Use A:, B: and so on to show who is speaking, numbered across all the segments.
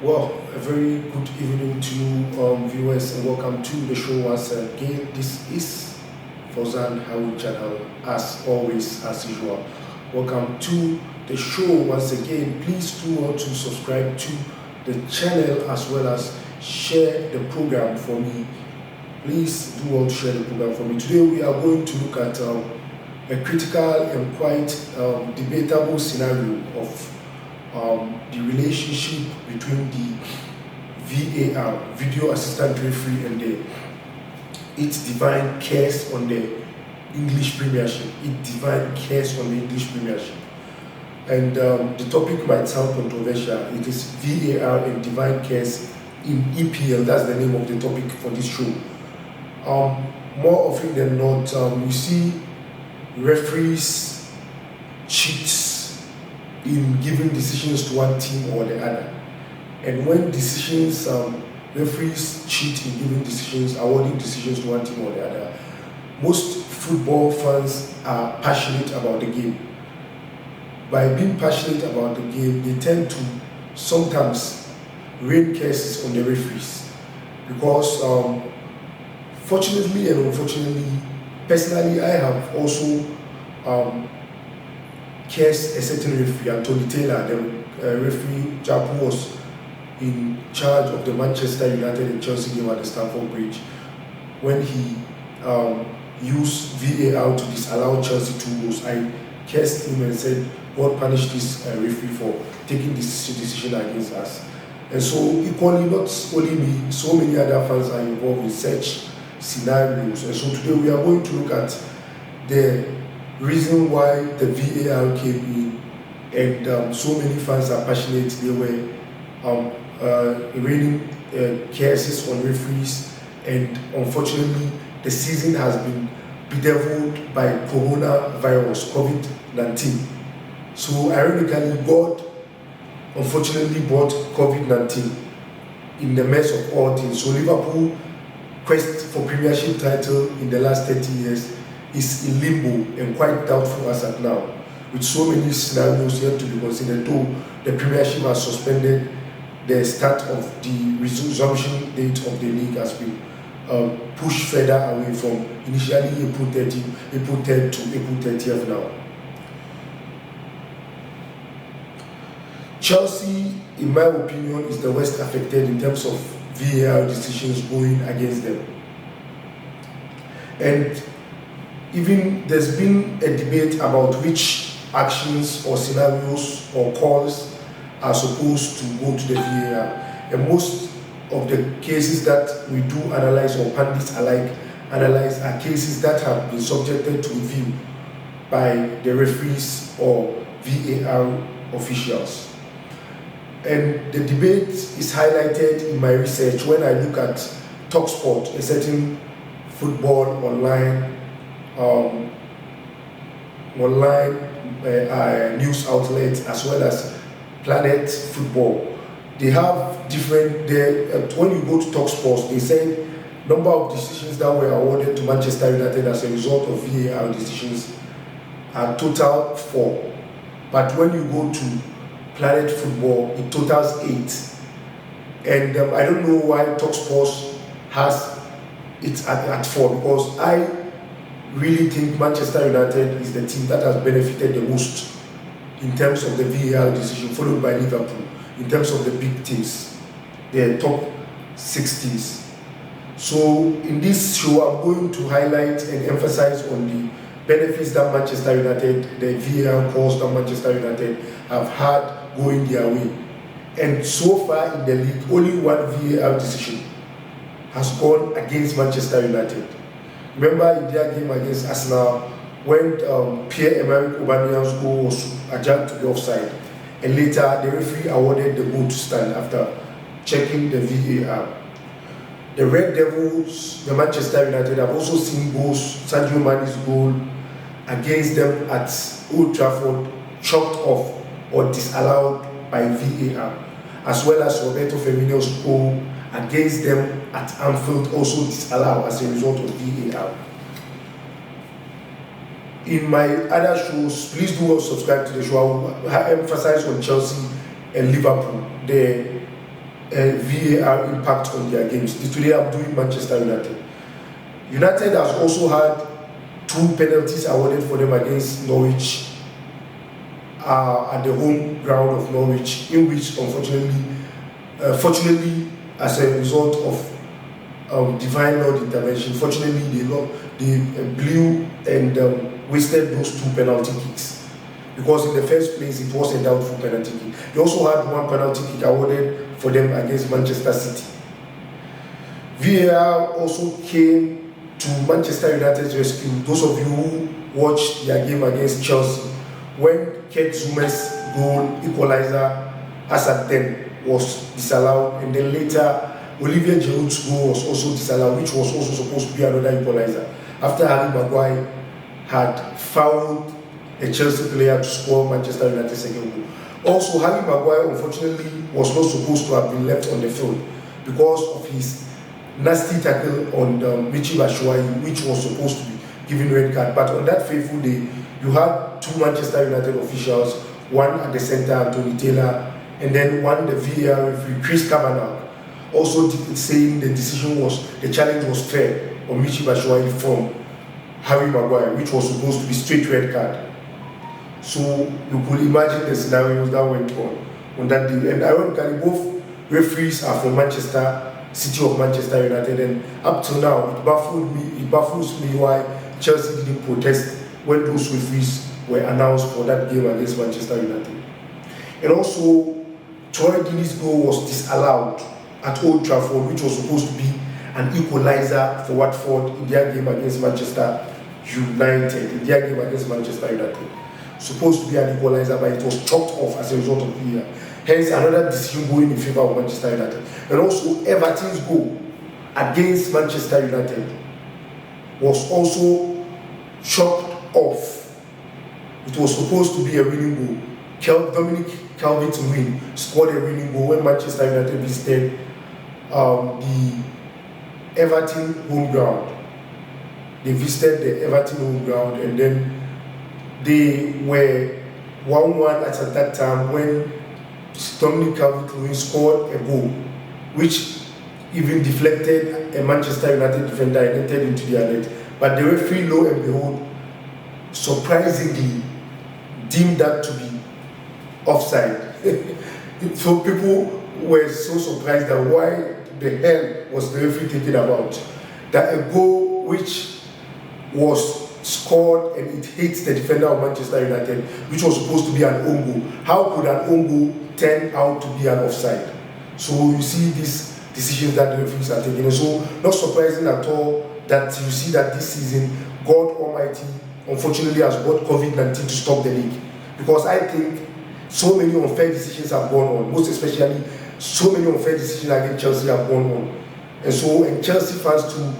A: Well, a very good evening to you, viewers, and welcome to the show once again. This is Fozan Hawi channel, as always, as usual. Welcome to the show once again. Please do want to subscribe to the channel as well as share the program for me. Please do want to share the program for me. Today we are going to look at a critical and quite debatable scenario of the relationship between the VAR, Video Assistant Referee, and its Devine cares on the English Premiership. It Devine cares on the English Premiership. And the topic might sound controversial. It is VAR and Devine cares in EPL. That's the name of the topic for this show. More often than not, we see referees cheat in giving decisions to one team or the other. And when referees cheat in giving decisions, awarding decisions to one team or the other, most football fans are passionate about the game. By being passionate about the game, they tend to sometimes rain cases on the referees. Because fortunately and unfortunately, personally, I have also cursed a certain referee, Anthony Taylor, the referee who was in charge of the Manchester United and Chelsea game at the Stamford Bridge, when he used VAR to disallow Chelsea 2 goals. I cursed him and said, God punish this referee for taking this decision against us. And so equally, not only me, so many other fans are involved in such scenarios. And so today we are going to look at the reason why the VAR came in, and so many fans are passionate. They were raining cases on referees, and unfortunately the season has been bedeviled by coronavirus, COVID-19. So ironically, God unfortunately brought COVID-19 in the midst of all things. So Liverpool quest for Premiership title in the last 30 years is in limbo and quite doubtful as at now, with so many scenarios yet to be considered. Though the Premiership has suspended, the start of the resumption date of the league has been pushed further away from initially April 3rd to April 30th now. Chelsea, in my opinion, is the worst affected in terms of VAR decisions going against them. And even there's been a debate about which actions or scenarios or calls are supposed to go to the VAR. And most of the cases that we do analyze, or pundits alike analyze, are cases that have been subjected to review by the referees or VAR officials. And the debate is highlighted in my research when I look at TalkSport, a certain football online news outlets, as well as Planet Football. They have different, when you go to TalkSport, they say number of decisions that were awarded to Manchester United as a result of VAR decisions are total 4. But when you go to Planet Football, it totals 8. And I don't know why TalkSport has it at 4, because I really think Manchester United is the team that has benefited the most in terms of the VAR decision, followed by Liverpool in terms of the big teams, the top 6 teams. So in this show, I'm going to highlight and emphasize on the benefits that Manchester United, the VAR calls that Manchester United have had going their way. And so far in the league, only one VAR decision has gone against Manchester United. Remember in their game against Arsenal, when Pierre-Emerick Aubameyang's goal was adjudged to the offside, and later the referee awarded the goal to stand after checking the VAR. The Red Devils, the Manchester United, have also seen goals, Sadio Mane's goal against them at Old Trafford, chopped off or disallowed by VAR, as well as Roberto Firmino's goal against them at Anfield, also disallowed as a result of VAR. In my other shows, please do subscribe to the show. I will emphasize on Chelsea and Liverpool. The VAR impact on their games. Today I'm doing Manchester United. United has also had 2 penalties awarded for them against Norwich at the home ground of Norwich, in which fortunately, as a result of divine Lord intervention, fortunately they blew and wasted those 2 penalty kicks. Because in the first place, it was a doubtful penalty kick. They also had 1 penalty kick awarded for them against Manchester City. VAR also came to Manchester United's rescue. Those of you who watched their game against Chelsea, when Kurt Zuma's goal equalizer as at 10 was disallowed, and then later Olivier Giroud's goal was also disallowed, which was also supposed to be another equalizer, after Harry Maguire had fouled a Chelsea player to score Manchester United's second goal. Also, Harry Maguire unfortunately was not supposed to have been left on the field because of his nasty tackle on Michy Batshuayi, which was supposed to be given red card. But on that fateful day, you had 2 Manchester United officials, one at the centre, Anthony Taylor, and then one the VAR referee, Chris Kavanagh, also saying the challenge was fair on Michy Batshuayi from Harry Maguire, which was supposed to be straight red card. So you could imagine the scenarios that went on that day. And ironically, both referees are from City of Manchester United, and up to now it baffles me why Chelsea didn't protest when those referees were announced for that game against Manchester United. And also, Troy Deeney's goal was disallowed at Old Trafford, which was supposed to be an equalizer for Watford in their game against Manchester United. Supposed to be an equalizer, but it was chopped off as a result of VAR. Hence, another decision going in favor of Manchester United. And also, Everton's goal against Manchester United was also chopped off. It was supposed to be a winning goal. Dominic Calvert-Lewin scored a winning goal when Manchester United visited the Everton home ground. They visited the Everton home ground, and then they were 1-1 at that time when Dominic Calvert-Lewin scored a goal, which even deflected a Manchester United defender and entered into their net. But the referee, lo and behold, surprisingly deemed that to be offside. So people were so surprised that why the hell was the referee thinking about that a goal which was scored and it hits the defender of Manchester United, which was supposed to be an own goal. How could an own goal turn out to be an offside? So you see these decisions that the referees are taking. And so not surprising at all that you see that this season, God Almighty unfortunately has brought COVID-19 to stop the league. Because I think so many unfair decisions have gone on, most especially so many unfair decisions against Chelsea have gone on. And Chelsea fans too,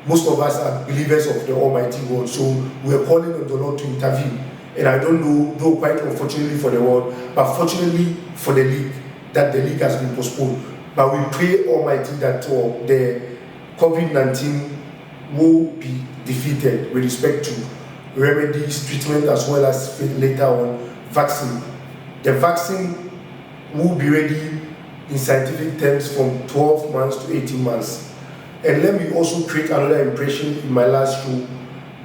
A: most of us are believers of the Almighty God, so we are calling on the Lord to intervene. And I don't know, though quite unfortunately for the world, but fortunately for the league, that the league has been postponed. But we pray Almighty that the COVID-19 will be defeated with respect to remedies, treatment, as well as later on vaccine. The vaccine will be ready in scientific terms from 12 months to 18 months. And let me also create another impression in my last show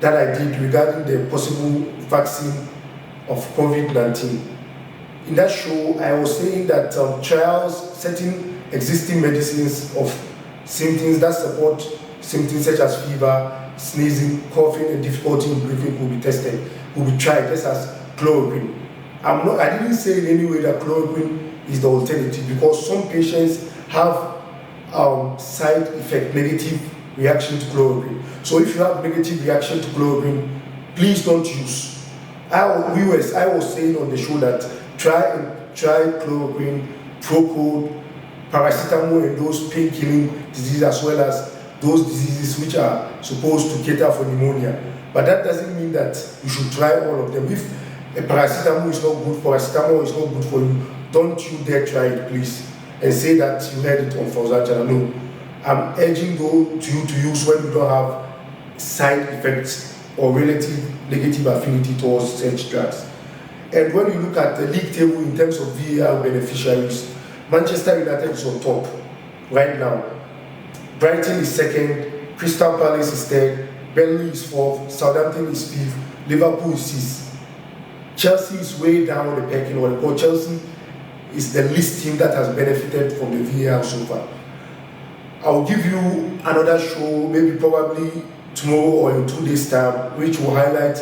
A: that I did regarding the possible vaccine of COVID-19. In that show, I was saying that trials, certain existing medicines of symptoms that support symptoms such as fever, sneezing, coughing, and difficulty in breathing could be tested, could be tried, just as chloroquine. I didn't say in any way that chloroquine is the alternative, because some patients have side effect, negative reaction to chloroquine. So if you have negative reaction to chloroquine, please don't use. I was saying on the show that try chloroquine, Procold, paracetamol, and those pain-killing diseases, as well as those diseases which are supposed to cater for pneumonia. But that doesn't mean that you should try all of them. If a paracetamol is not good for you, don't you dare try it, please, and say that you heard it on Fawzan Channel. No, I'm urging you to use when you don't have side effects or relative negative affinity towards such drugs. And when you look at the league table in terms of VAR beneficiaries, Manchester United is on top right now. Brighton is second, Crystal Palace is third, Burnley is fourth, Southampton is fifth, Liverpool is sixth. Chelsea is way down the pecking order, but Chelsea is the least team that has benefited from the VAR so far. I'll give you another show, maybe probably tomorrow or in 2 days' time, which will highlight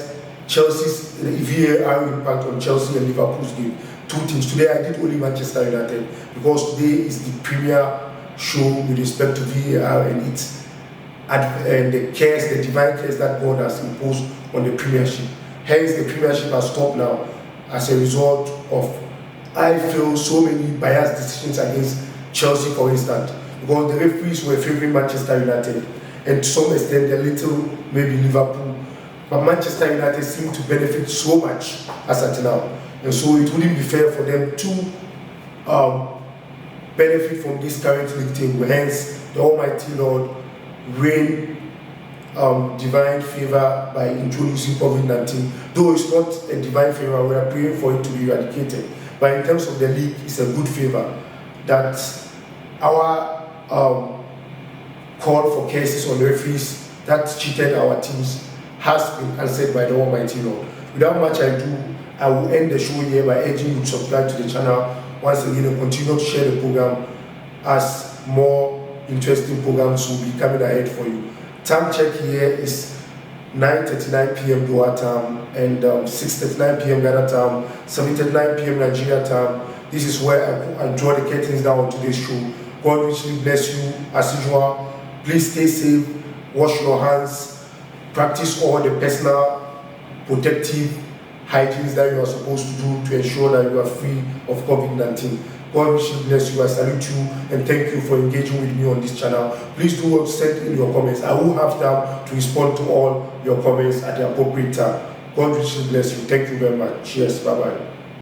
A: Chelsea's VAR impact on Chelsea and Liverpool's game. Two teams. Today I did only Manchester United because today is the premier show with respect to VAR and the cares, the divine cares that God has imposed on the Premiership. Hence, the Premiership has stopped now as a result of, I feel, so many biased decisions against Chelsea, for instance, because the referees were favoring Manchester United, and to some extent, a little maybe Liverpool. But Manchester United seem to benefit so much as at now, and so it wouldn't be fair for them to benefit from this current league team. Hence, the Almighty Lord rain divine favor by introducing COVID-19. Though it's not a divine favor, we are praying for it to be eradicated. But in terms of the league, it's a good favor that our call for cases on referees that cheated our teams has been answered by the Almighty Lord. Without much ado, I will end the show here by urging you to subscribe to the channel once again and continue to share the program as more interesting programs will be coming ahead for you. Time check here is 9:39 p.m. Doha time and 6:39 p.m. Ghana time, 7:39 p.m. Nigeria time. This is where I draw the curtains down on today's show. God richly bless you as usual. Please stay safe, wash your hands, practice all the personal protective hygiene that you are supposed to do to ensure that you are free of COVID-19. God richly bless you. I salute you and thank you for engaging with me on this channel. Please do send in your comments. I will have time to respond to all your comments at the appropriate time. God richly bless you. Thank you very much. Cheers. Bye-bye.